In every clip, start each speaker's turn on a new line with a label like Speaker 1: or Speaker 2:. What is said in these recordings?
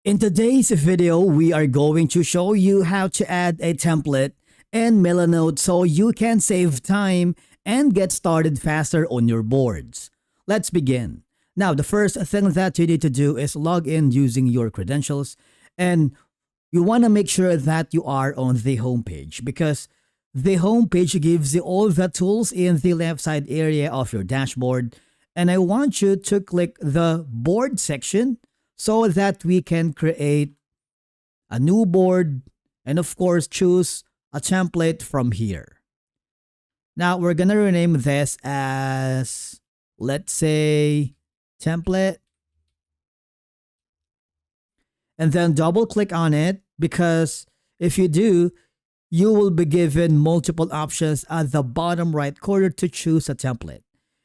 Speaker 1: In today's video, we are going to show you how to add a template in Milanote so you can save time and get started faster on your boards. Let's begin. Now, the first thing that you need to do is log in using your credentials, and you want to make sure that you are on the homepage because the homepage gives you all the tools in the left side area of your dashboard. And I want you to click the board section so that we can create a new board and of course choose a template from here. Now we're gonna rename this as, let's say, template, and then double click on it, because if you do, you will be given multiple options at the bottom right corner to choose a template.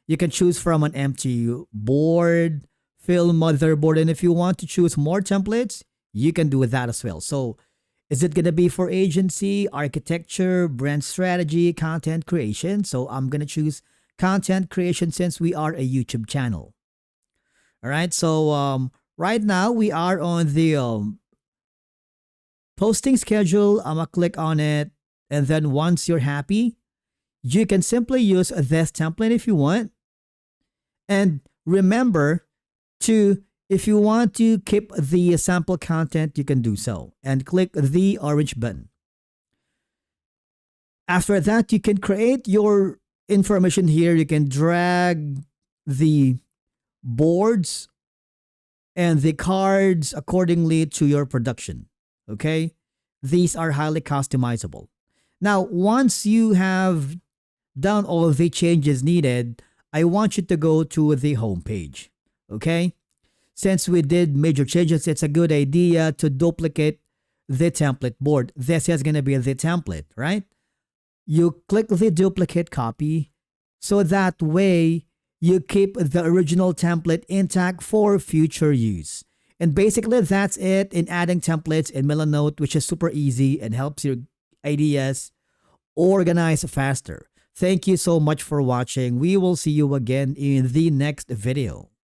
Speaker 1: You can choose from an empty board, fill motherboard, and if you want to choose more templates, you can do that as well. So is it going to be for agency, architecture, brand strategy, content creation? So I'm going to choose content creation since we are a YouTube channel. All right, so right now we are on the posting schedule. I'm going to click on it, and then once you're happy, you can simply use this template if you want. And remember to, if you want to keep the sample content, you can do so and click the orange button. After that, you can create your information here. You can drag the boards and the cards accordingly to your production. Okay, these are highly customizable. Now, once you have done all of the changes needed, I want you to go to the home page. Okay, since we did major changes, it's a good idea to duplicate the template board. This is going to be the template, right? You click the duplicate copy, so that way you keep the original template intact for future use. And basically that's it in adding templates in Milanote, which is super easy and helps your ideas organize faster. Thank you so much for watching. We will see you again in the next video.